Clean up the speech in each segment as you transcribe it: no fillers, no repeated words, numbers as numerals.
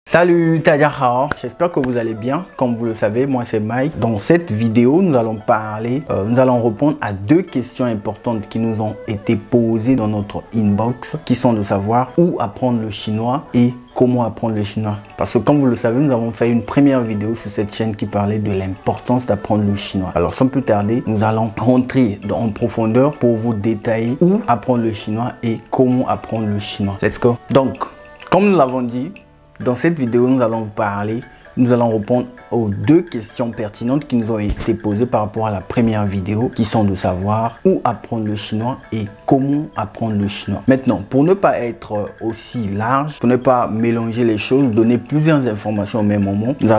Salut Tadjahao, j'espère que vous allez bien. Comme vous le savez, moi c'est Mike. Dans cette vidéo, nous allons répondre à deux questions importantes qui nous ont été posées dans notre inbox, qui sont de savoir où apprendre le chinois et comment apprendre le chinois. Parce que comme vous le savez, nous avons fait une première vidéo sur cette chaîne qui parlait de l'importance d'apprendre le chinois. Alors sans plus tarder, nous allons rentrer en profondeur pour vous détailler où apprendre le chinois et comment apprendre le chinois. Let's go. Donc, comme nous l'avons dit, dans cette vidéo, nous allons répondre aux deux questions pertinentes qui nous ont été posées par rapport à la première vidéo, qui sont de savoir où apprendre le chinois et comment apprendre le chinois. Maintenant, pour ne pas être aussi large, pour ne pas mélanger les choses, donner plusieurs informations au même moment, nous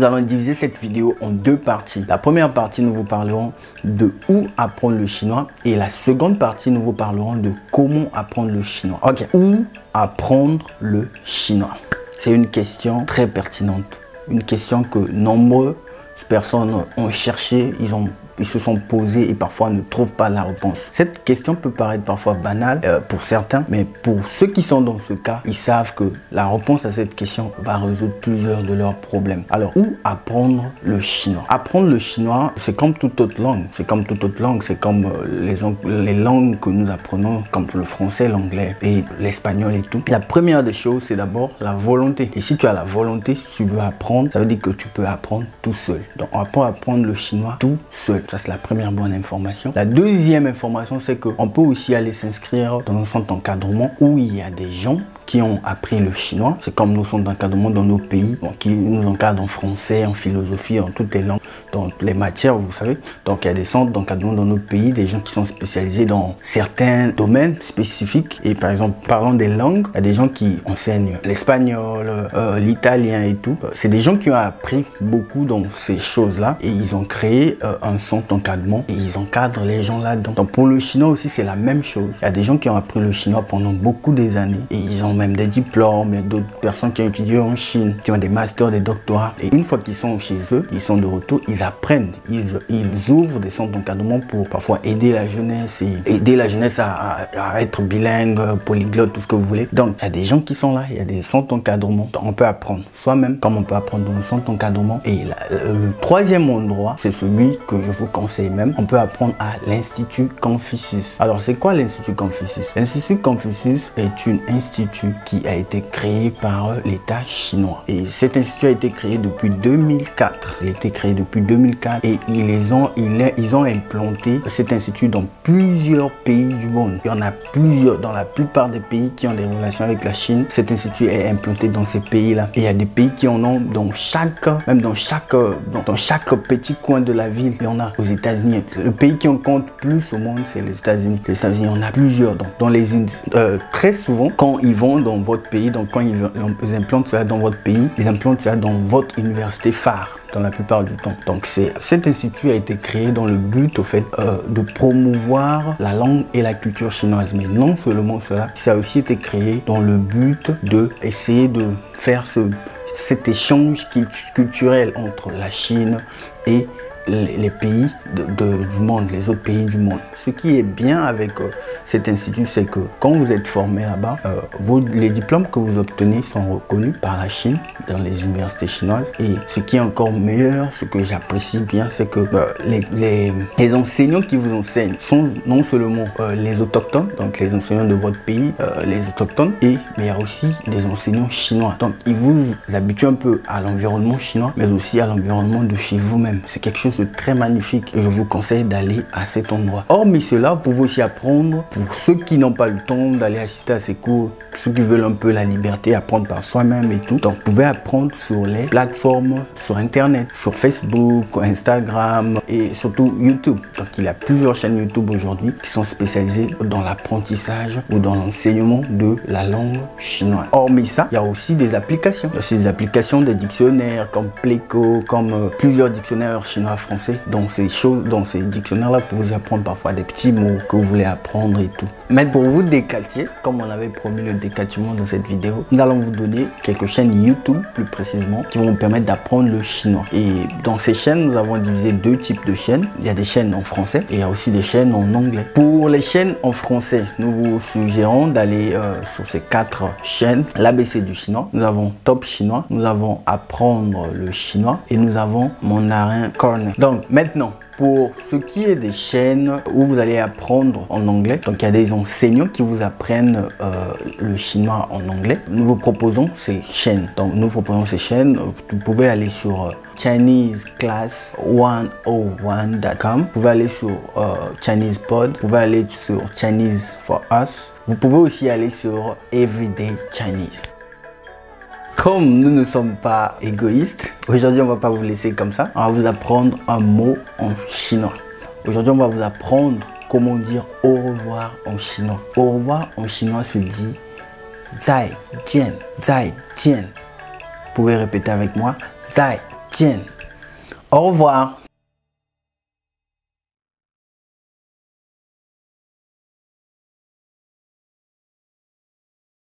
allons diviser cette vidéo en deux parties. La première partie, nous vous parlerons de où apprendre le chinois et la seconde partie, nous vous parlerons de comment apprendre le chinois. Ok, où apprendre le chinois? C'est une question très pertinente, une question que nombreuses personnes ont cherché, ils se sont posés et parfois ne trouvent pas la réponse. Cette question peut paraître parfois banale pour certains, mais pour ceux qui sont dans ce cas, ils savent que la réponse à cette question va résoudre plusieurs de leurs problèmes. Alors, où apprendre le chinois? Apprendre le chinois, c'est comme toute autre langue. C'est comme toute autre langue. C'est comme les langues que nous apprenons, comme le français, l'anglais et l'espagnol et tout. La première des choses, c'est d'abord la volonté. Et si tu as la volonté, si tu veux apprendre, ça veut dire que tu peux apprendre tout seul. Donc, on peut apprendre le chinois tout seul. Ça, c'est la première bonne information. La deuxième information, c'est qu'on peut aussi aller s'inscrire dans un centre d'encadrement où il y a des gens qui ont appris le chinois. C'est comme nos centres d'encadrement dans nos pays, qui nous encadrent en français, en philosophie, en toutes les langues, dans les matières, vous savez. Donc, il y a des centres d'encadrement dans notre pays, des gens qui sont spécialisés dans certains domaines spécifiques. Et par exemple, parlant des langues, il y a des gens qui enseignent l'espagnol, l'italien et tout. C'est des gens qui ont appris beaucoup dans ces choses-là et ils ont créé un centre d'encadrement et ils encadrent les gens là-dedans. Donc, pour le chinois aussi, c'est la même chose. Il y a des gens qui ont appris le chinois pendant beaucoup des années et ils ont même des diplômes, il y a d'autres personnes qui ont étudié en Chine, qui ont des masters, des doctorats. Et une fois qu'ils sont chez eux, ils sont de retour, ils apprennent, ils ouvrent des centres d'encadrement pour parfois aider la jeunesse et aider la jeunesse à être bilingue, polyglotte, tout ce que vous voulez. Donc, il y a des gens qui sont là, il y a des centres d'encadrement. On peut apprendre soi-même, comme on peut apprendre dans un centre d'encadrement. Et le troisième endroit, c'est celui que je vous conseille même. On peut apprendre à l'Institut Confucius. Alors, c'est quoi l'Institut Confucius? L'Institut Confucius est un institut qui a été créé par l'État chinois. Et cet institut a été créé depuis 2004. Il a été créé depuis 2004 et ils ont implanté cet institut dans plusieurs pays du monde. Il y en a plusieurs, dans la plupart des pays qui ont des relations avec la Chine. Cet institut est implanté dans ces pays-là. Et il y a des pays qui en ont dans chaque petit coin de la ville. Il y en a aux États-Unis. Le pays qui en compte plus au monde, c'est les États-Unis. Les États-Unis, on a plusieurs. Très souvent, quand ils vont dans votre pays, donc quand ils implantent cela dans votre pays, ils implantent cela dans votre université phare dans la plupart du temps. Donc cet institut a été créé dans le but au fait de promouvoir la langue et la culture chinoise. Mais non seulement cela, ça a aussi été créé dans le but de essayer de faire cet échange culturel entre la Chine et les pays du monde, les autres pays du monde. Ce qui est bien avec cet institut, c'est que quand vous êtes formé là-bas, les diplômes que vous obtenez sont reconnus par la Chine dans les universités chinoises. Et ce qui est encore meilleur, ce que j'apprécie bien, c'est que les enseignants qui vous enseignent sont non seulement les autochtones, donc les enseignants de votre pays, les autochtones, mais il y a aussi des enseignants chinois. Donc ils vous habituent un peu à l'environnement chinois, mais aussi à l'environnement de chez vous-même. C'est quelque chose de très magnifique et je vous conseille d'aller à cet endroit. Hormis cela, vous pouvez aussi apprendre, pour ceux qui n'ont pas le temps d'aller assister à ces cours, ceux qui veulent un peu la liberté, apprendre par soi-même et tout. Donc, vous pouvez apprendre sur les plateformes, sur Internet, sur Facebook, Instagram et surtout YouTube. Donc, il y a plusieurs chaînes YouTube aujourd'hui qui sont spécialisées dans l'apprentissage ou dans l'enseignement de la langue chinoise. Hormis ça, il y a aussi des applications. Il y a aussi des applications, des dictionnaires comme Pleco, comme plusieurs dictionnaires chinois français. Dans ces dictionnaires-là, vous pouvez apprendre parfois des petits mots que vous voulez apprendre et tout. Mais pour vous décalquer, comme on avait promis le décalquement dans cette vidéo, nous allons vous donner quelques chaînes YouTube, plus précisément, qui vont vous permettre d'apprendre le chinois. Et dans ces chaînes, nous avons divisé deux types de chaînes. Il y a des chaînes en français et il y a aussi des chaînes en anglais. Pour les chaînes en français, nous vous suggérons d'aller sur ces 4 chaînes. L'ABC du chinois, nous avons Top Chinois, nous avons Apprendre le chinois et nous avons Mandarin Corner. Donc maintenant, pour ce qui est des chaînes où vous allez apprendre en anglais, donc il y a des enseignants qui vous apprennent le chinois en anglais. Nous vous proposons ces chaînes. Donc nous proposons ces chaînes. Vous pouvez aller sur ChineseClass101.com. Vous pouvez aller sur Chinese Pod. Vous pouvez aller sur Chinese for Us. Vous pouvez aussi aller sur Everyday Chinese. Comme nous ne sommes pas égoïstes, aujourd'hui on va pas vous laisser comme ça. On va vous apprendre un mot en chinois. Aujourd'hui on va vous apprendre comment dire au revoir en chinois. Au revoir en chinois se dit zai jian, zai jian. Vous pouvez répéter avec moi, zai jian. Au revoir.